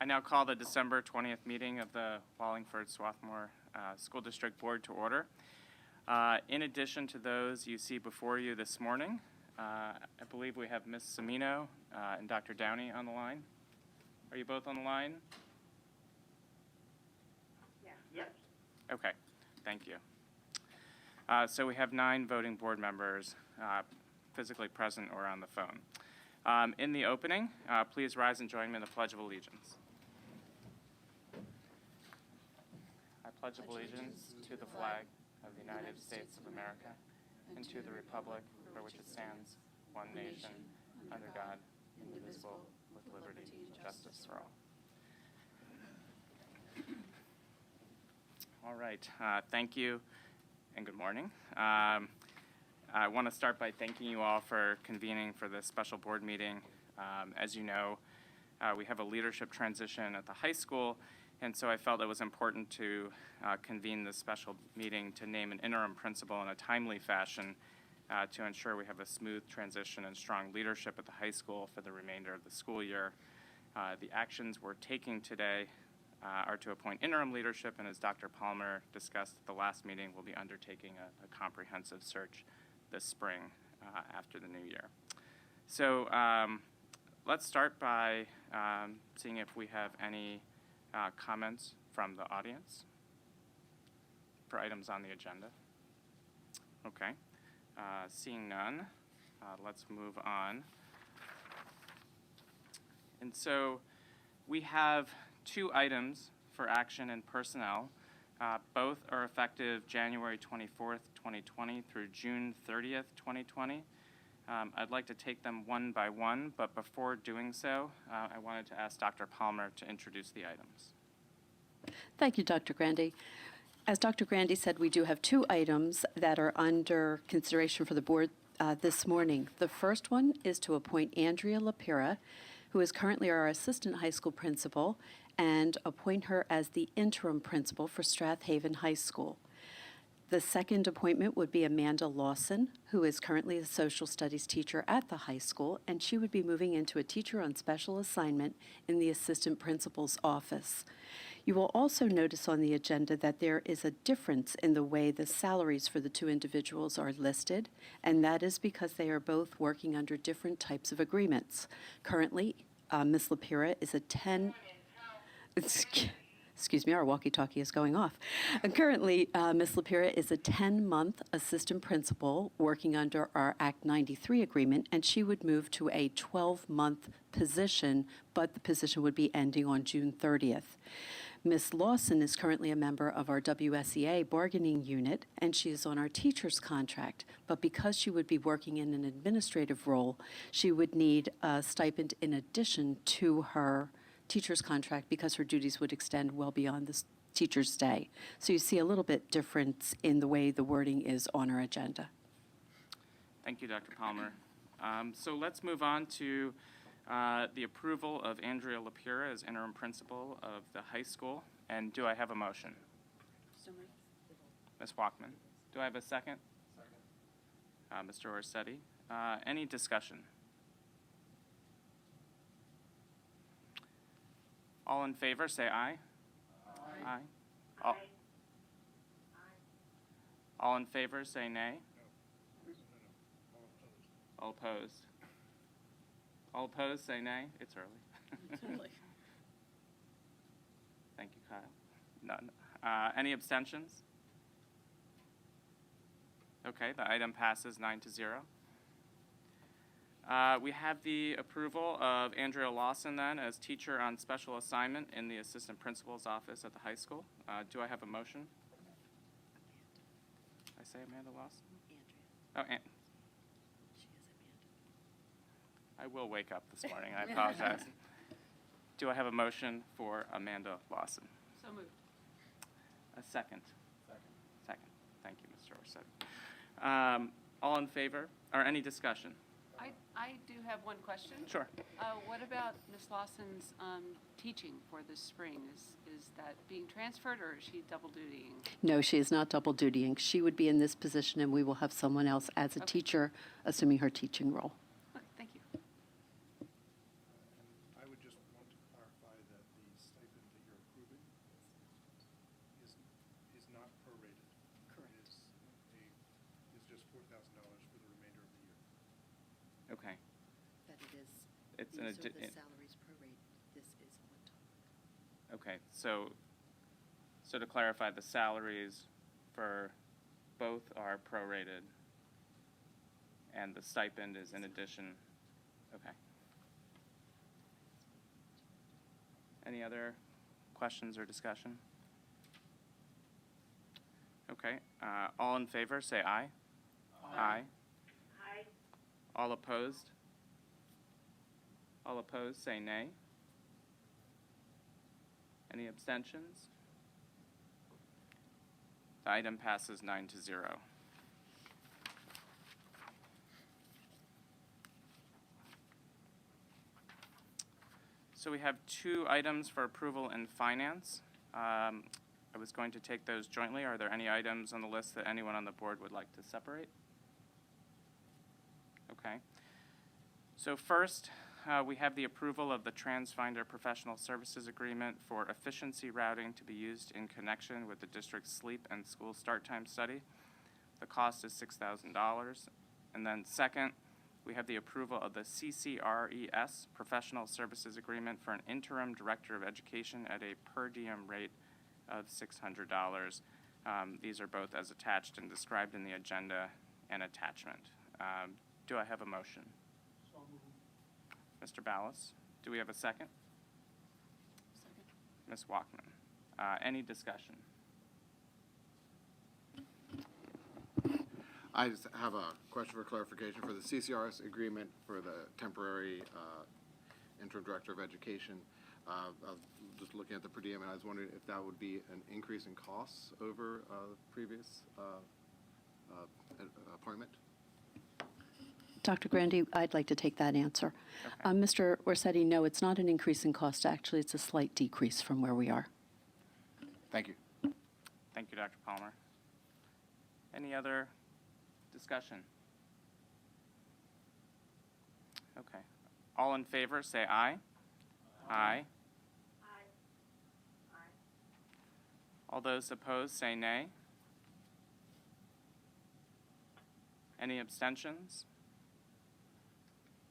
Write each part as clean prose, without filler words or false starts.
I now call the December 20th meeting of the Wallingford-Swarthmore School District Board to order. In addition to those you see before you this morning, I believe we have Ms. Semino and Dr. Downey on the line. Are you both on the line? Yeah. Yes. Okay, thank you. So we have 9 voting board members physically present or on the phone. In the opening, please rise and join me in the Pledge of Allegiance. I pledge allegiance to the flag of the United States of America and to the republic for which it stands, one nation, under God, indivisible, with liberty and justice for all. All right, thank you and good morning. I want to start by thanking you all for convening for this special board meeting. As you know, we have a leadership transition at the high school, and so I felt it was important to convene this special meeting to name an interim principal in a timely fashion to ensure we have a smooth transition and strong leadership at the high school for the remainder of the school year. The actions we're taking today are to appoint interim leadership, and as Dr. Palmer discussed at the last meeting, we'll be undertaking a comprehensive search this spring after the new year. So let's start by seeing if we have any comments from the audience for items on the agenda. Okay, seeing none, let's move on. And so we have 2 items for action and personnel. Both are effective January 24th, 2020 through June 30th, 2020. I'd like to take them one by one, but before doing so, I wanted to ask Dr. Palmer to introduce the items. Thank you, Dr. Grandy. As Dr. Grandy said, we do have 2 items that are under consideration for the board this morning. The first one is to appoint Andrea Lapira, who is currently our assistant high school principal, and appoint her as the interim principal for Strathaven High School. The second appointment would be Amanda Lawson, who is currently a social studies teacher at the high school, and she would be moving into a teacher on special assignment in the assistant principal's office. You will also notice on the agenda that there is a difference in the way the salaries for the 2 individuals are listed, and that is because they are both working under different types of agreements. Currently, Ms. Lapira is a 10... Excuse me, our walkie-talkie is going off. Currently, Ms. Lapira is a 10-month assistant principal working under our Act 93 agreement, and she would move to a 12-month position, but the position would be ending on June 30th. Ms. Lawson is currently a member of our WSEA bargaining unit, and she is on our teacher's contract. But because she would be working in an administrative role, she would need a stipend in addition to her teacher's contract because her duties would extend well beyond this teacher's day. So you see a little bit difference in the way the wording is on our agenda. Thank you, Dr. Palmer. So let's move on to the approval of Andrea Lapira as interim principal of the high school. And do I have a motion? So moved. Ms. Walkman. Do I have a second? Second. Mr. Orsetti. Any discussion? All in favor, say aye. Aye. Aye. All, all in favor, say nay. All opposed. All opposed, say nay. It's early. It's early. Thank you, Kyle. None. Any abstentions? Okay, the item passes 9-0. We have the approval of Andrea Lawson then as teacher on special assignment in the assistant principal's office at the high school. Do I have a motion? I say Amanda Lawson? Andrea. Oh, She is Amanda. I will wake up this morning. I apologize. Do I have a motion for Amanda Lawson? So moved. A second. Second. Thank you, Mr. Orsetti. All in favor, or any discussion? I do have one question. Sure. What about Ms. Lawson's teaching for this spring? Is that being transferred, or is she double dutying? No, she is not double dutying. She would be in this position, and we will have someone else as a teacher, assuming her teaching role. Okay, thank you. I would just want to clarify that the not prorated. Correct. It's just $4,000 for the remainder of the year. Okay. That it is, It's an these are the addi- salaries prorated. This is on top. Okay, so to clarify, the salaries for both are prorated, and the stipend is in addition. Okay. Any other questions or discussion? Okay, all in favor, say aye. Aye. Aye. All opposed? All opposed, say nay. Any abstentions? The item passes 9-0. So we have 2 items for approval in finance. I was going to take those jointly. Are there any items on the list that anyone on the board would like to separate? Okay. So first, we have the approval of the TransFinder Professional Services Agreement for efficiency routing to be used in connection with the district's sleep and school start time study. The cost is $6,000. And then second, we have the approval of the CCRES Professional Services Agreement for an interim director of education at a per diem rate of $600. These are both as attached and described in the agenda and attachment. Do I have a motion? Mr. Ballas, do we have a second? Second. Ms. Walkman, any discussion? I just have a question for clarification for the CCRS agreement for the temporary interim director of education. I was just looking at the per diem, and I was wondering if that would be an increase in costs over the previous appointment. Dr. Grandy, I'd like to take that answer. Okay. Mr. Orsetti, no, it's not an increase in cost. Actually, it's a slight decrease from where we are. Thank you. Thank you, Dr. Palmer. Any other discussion? Okay. All in favor, say aye. Aye. Aye. Aye. All those opposed, say nay. Any abstentions?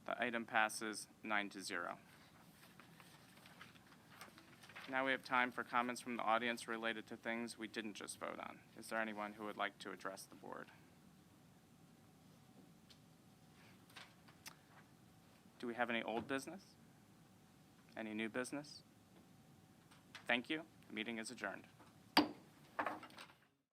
The item passes 9-0. Now we have time for comments from the audience related to things we didn't just vote on. Is there anyone who would like to address the board? Do we have any old business? Any new business? Thank you. The meeting is adjourned.